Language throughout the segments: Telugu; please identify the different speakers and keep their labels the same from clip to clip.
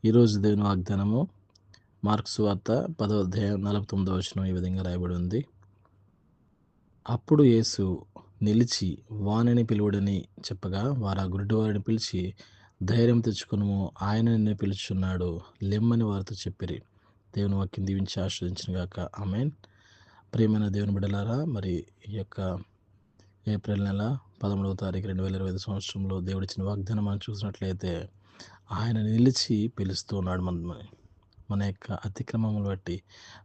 Speaker 1: ఈరోజు దేవుని వాగ్దానము మార్కు సువార్త 10వ అధ్యాయం 49వ వచనం ఈ విధంగా రాయబడి ఉంది. అప్పుడు యేసు నిలిచి వానిని పిలువడని చెప్పగా వారు ఆ గుడ్డివారిని పిలిచి ధైర్యం తెచ్చుకొనుము, ఆయన నిన్ను పిలుచున్నాడు, లెమ్మని వారితో చెప్పిరి. దేవుని వాక్యం దీవించి ఆస్వాదించిన గాక. ఆమేన్. ప్రియమైన దేవుని బిడ్డలారా, మరి ఈ యొక్క ఏప్రిల్ నెల 13వ తారీఖు 2025 సంవత్సరంలో దేవుడిచ్చిన వాగ్దానం మనం చూసినట్లయితే ఆయన నిలిచి పిలుస్తూ ఉన్నాడు మనల్ని. మన యొక్క అతిక్రమములు బట్టి,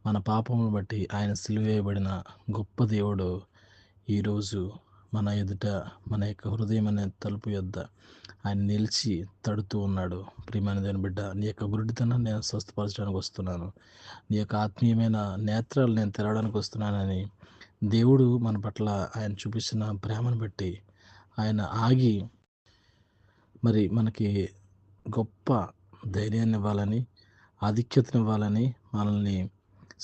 Speaker 1: మన పాపములు బట్టి ఆయన సిలువ వేయబడిన గొప్ప దేవుడు ఈరోజు మన ఎదుట, మన యొక్క హృదయం అనే తలుపు యొద్ద ఆయన నిలిచి తడుతూ ఉన్నాడు. ప్రియమైన దేవుని బిడ్డ, నీ యొక్క గురుడితనాన్ని నేను స్వస్థపరచడానికి వస్తున్నాను, నీ యొక్క ఆత్మీయమైన నేత్రాలు నేను తెరవడానికి వస్తున్నానని దేవుడు మన పట్ల ఆయన చూపిస్తున్న ప్రేమను బట్టి ఆయన ఆగి మరి మనకి గొప్ప ధైర్యాన్ని ఇవ్వాలని, ఆధిక్యతనివ్వాలని, మనల్ని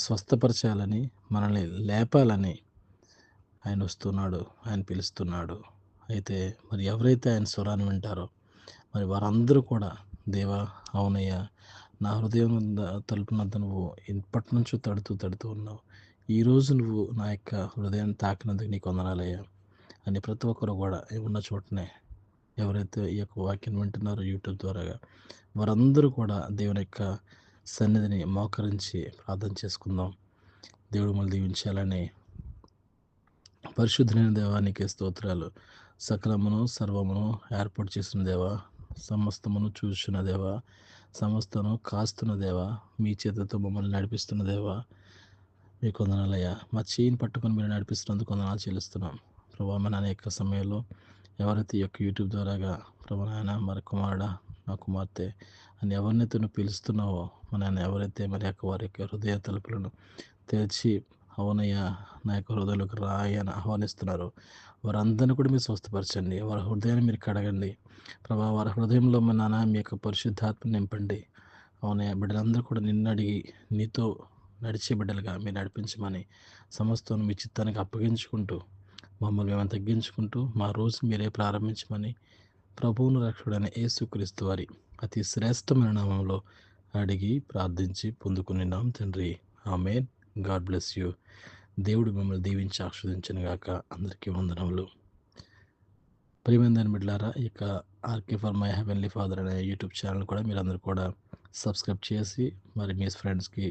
Speaker 1: స్వస్థపరచాలని, మనల్ని లేపాలని ఆయన వస్తున్నాడు, ఆయన పిలుస్తున్నాడు. అయితే మరి ఎవరైతే ఆయన స్వరాన్ని వింటారో మరి వారందరూ కూడా, దేవా అవునయ్యా, నా హృదయం తలుపునద్ద నువ్వు ఇప్పటి నుంచో తడుతూ ఉన్నావు, ఈరోజు నువ్వు నా యొక్క హృదయాన్ని తాకినందుకు నీకు వందనాలయ్యా అని ప్రతి ఒక్కరు కూడా ఉన్న చోటనే, ఎవరైతే ఈ యొక్క వాక్యం వింటున్నారో యూట్యూబ్ ద్వారాగా, వారందరూ కూడా దేవుని యొక్క సన్నిధిని మోకరించి ప్రార్థన చేసుకుందాం. దేవుడు మళ్ళీ దీవించాలని. పరిశుద్ధమైన దేవానికి స్తోత్రాలు. సకలమును సర్వమును ఏర్పాటు చేసిన దేవా, సమస్తమును చూసిన దేవా, సమస్తను కాస్తున్న దేవా, మీ చేతితో మమ్మల్ని నడిపిస్తున్న దేవా, మీకు వందనాలయ్యా. మా చేయిని పట్టుకొని మీరు నడిపిస్తున్నందుకు వందనాలు చెల్లిస్తున్నాం ప్రభా. మన అనేక సమయంలో ఎవరైతే ఈ యొక్క యూట్యూబ్ ద్వారాగా ప్రభా నాయన, మరి కుమారుడా, నా కుమార్తె అని ఎవరినైతే నువ్వు పిలుస్తున్నావో మన ఆయన, ఎవరైతే మరి యొక్క వారి యొక్క హృదయ తలుపులను తెరిచి అవునయ్యా నా యొక్క హృదయంలోకి రాయి అని ఆహ్వానిస్తున్నారు, వారందరినీ కూడా మీరు స్వస్థపరచండి. వారి హృదయాన్ని మీరు కడగండి ప్రభా. వారి హృదయంలో మా నాన్న మీ యొక్క పరిశుద్ధాత్మ నింపండి. అవునయ్యా, బిడ్డలందరూ కూడా నిన్ను అడిగి నీతో నడిచే బిడ్డలుగా మీరు నడిపించమని సమస్తం మీ చిత్తానికి అప్పగించుకుంటూ, మమ్మల్ని మేము తగ్గించుకుంటూ మా రోజు మీరే ప్రారంభించమని ప్రభువును రక్షకుడైన యేసుక్రీస్తు వారి అతి శ్రేష్టమైన నామంలో అడిగి ప్రార్థించి పొందుకునిన్నాం తండ్రి. ఆమేన్. God bless you. దేవుడు మిమ్మల్ని దీవించి ఆస్వాదించను గాక. అందరికీ వందనములు. ప్రియమైన దాని బిడ్డలారా, ఈ యొక్క ark for my heavenly father అనే యూట్యూబ్ ఛానల్ కూడా మీరందరూ కూడా సబ్స్క్రైబ్ చేసి మరి మీ ఫ్రెండ్స్కి,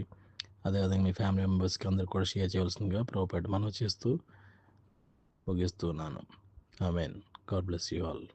Speaker 1: అదేవిధంగా మీ ఫ్యామిలీ మెంబర్స్కి అందరూ కూడా షేర్ చేయవలసిందిగా ప్రభుపేట మనవి చేస్తూ ముగిస్తున్నాను. Amen. God bless you all.